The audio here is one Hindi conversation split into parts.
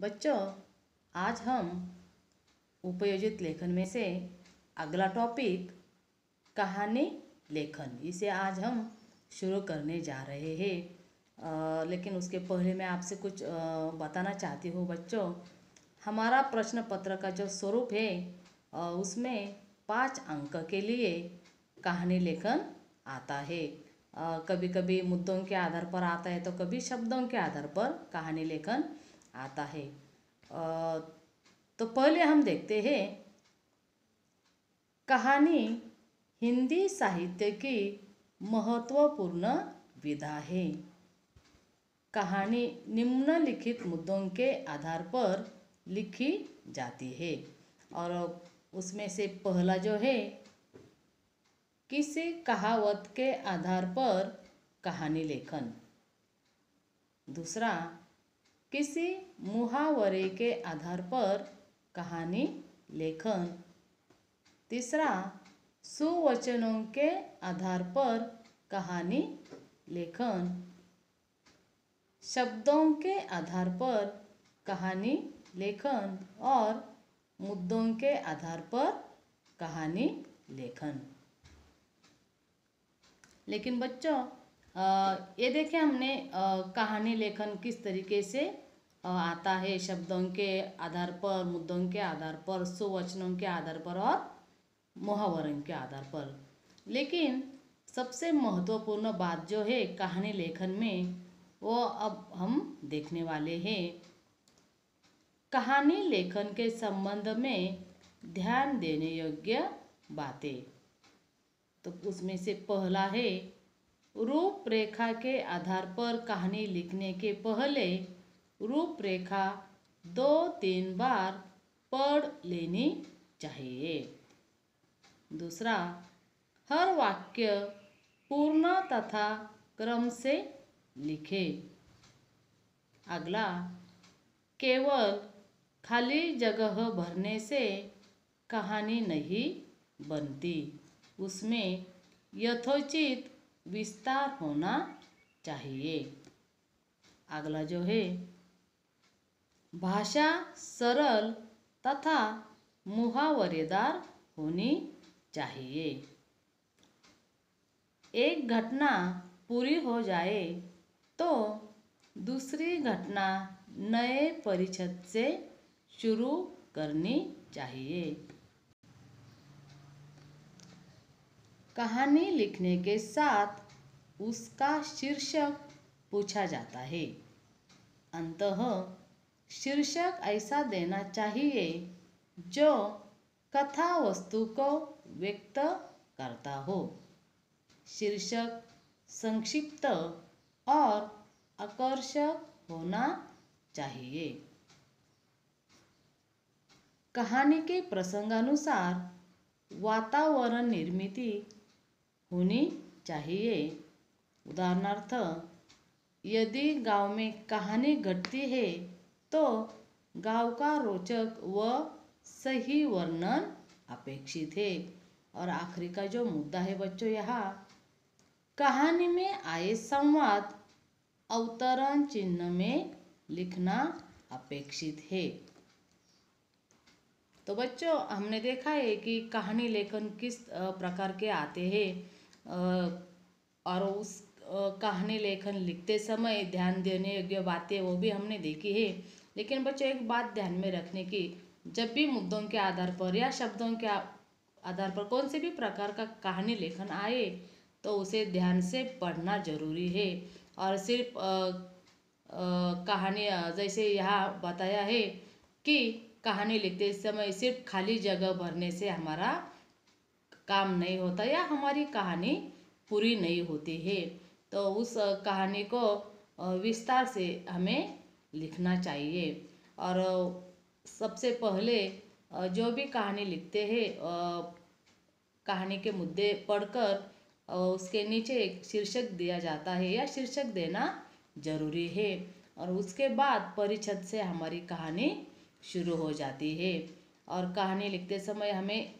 बच्चों, आज हम उपयोजित लेखन में से अगला टॉपिक कहानी लेखन, इसे आज हम शुरू करने जा रहे हैं। लेकिन उसके पहले मैं आपसे कुछ बताना चाहती हूँ बच्चों। हमारा प्रश्न पत्र का जो स्वरूप है उसमें 5 अंक के लिए कहानी लेखन आता है। कभी कभी मुद्दों के आधार पर आता है तो कभी शब्दों के आधार पर कहानी लेखन आता है। तो पहले हम देखते हैं, कहानी हिंदी साहित्य की महत्वपूर्ण विधा है। कहानी निम्नलिखित मुद्दों के आधार पर लिखी जाती है और उसमें से पहला जो है, किसी कहावत के आधार पर कहानी लेखन। दूसरा, किसी मुहावरे के आधार पर कहानी लेखन। तीसरा, सुवचनों के आधार पर कहानी लेखन। शब्दों के आधार पर कहानी लेखन और मुद्दों के आधार पर कहानी लेखन। लेकिन बच्चों, ये देखें हमने कहानी लेखन किस तरीके से आता है, शब्दों के आधार पर, मुद्दों के आधार पर, सुवचनों के आधार पर और मुहावरों के आधार पर। लेकिन सबसे महत्वपूर्ण बात जो है कहानी लेखन में, वो अब हम देखने वाले हैं। कहानी लेखन के संबंध में ध्यान देने योग्य बातें। तो उसमें से पहला है, रूपरेखा के आधार पर कहानी लिखने के पहले रूपरेखा 2-3 बार पढ़ लेनी चाहिए। दूसरा, हर वाक्य पूर्ण तथा क्रम से लिखे। अगला, केवल खाली जगह भरने से कहानी नहीं बनती, उसमें यथोचित विस्तार होना चाहिए। अगला जो है, भाषा सरल तथा मुहावरेदार होनी चाहिए। एक घटना पूरी हो जाए तो दूसरी घटना नए परिच्छेद से शुरू करनी चाहिए। कहानी लिखने के साथ उसका शीर्षक पूछा जाता है। अंततः शीर्षक ऐसा देना चाहिए जो कथा वस्तु को व्यक्त करता हो। शीर्षक संक्षिप्त और आकर्षक होना चाहिए। कहानी के प्रसंगानुसार वातावरण निर्मिति होनी चाहिए। उदाहरणार्थ, यदि गांव में कहानी घटती है तो गांव का रोचक व सही वर्णन अपेक्षित है। और आखिरी का जो मुद्दा है बच्चों, यहाँ कहानी में आए संवाद अवतरण चिन्ह में लिखना अपेक्षित है। तो बच्चों, हमने देखा है कि कहानी लेखन किस प्रकार के आते हैं और उस कहानी लेखन लिखते समय ध्यान देने योग्य बातें वो भी हमने देखी है। लेकिन बच्चों, एक बात ध्यान में रखने की, जब भी मुद्दों के आधार पर या शब्दों के आधार पर कौन से भी प्रकार का कहानी लेखन आए तो उसे ध्यान से पढ़ना जरूरी है। और सिर्फ कहानी जैसे यहाँ बताया है कि कहानी लिखते समय सिर्फ खाली जगह भरने से हमारा काम नहीं होता या हमारी कहानी पूरी नहीं होती है। तो उस कहानी को विस्तार से हमें लिखना चाहिए। और सबसे पहले जो भी कहानी लिखते हैं, कहानी के मुद्दे पढ़कर उसके नीचे एक शीर्षक दिया जाता है या शीर्षक देना जरूरी है। और उसके बाद परिच्छेद से हमारी कहानी शुरू हो जाती है। और कहानी लिखते समय हमें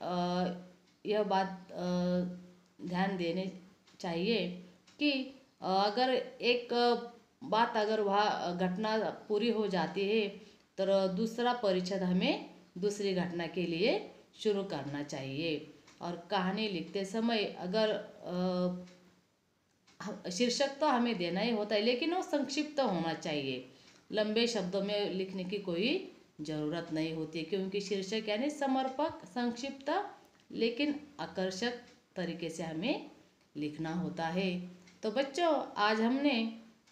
यह बात ध्यान देने चाहिए कि अगर एक बात, अगर वह घटना पूरी हो जाती है तो दूसरा परिच्छेद हमें दूसरी घटना के लिए शुरू करना चाहिए। और कहानी लिखते समय अगर शीर्षक तो हमें देना ही होता है, लेकिन वो संक्षिप्त होना चाहिए। लंबे शब्दों में लिखने की कोई ज़रूरत नहीं होती, क्योंकि शीर्षक यानी समर्पक, संक्षिप्त लेकिन आकर्षक तरीके से हमें लिखना होता है। तो बच्चों, आज हमने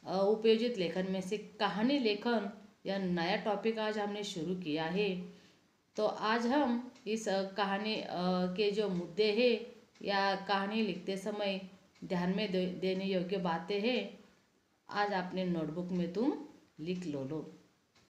उपयोजित लेखन में से कहानी लेखन यह नया टॉपिक आज हमने शुरू किया है। तो आज हम इस कहानी के जो मुद्दे हैं या कहानी लिखते समय ध्यान में देने योग्य बातें हैं, आज अपने नोटबुक में तुम लिख लो।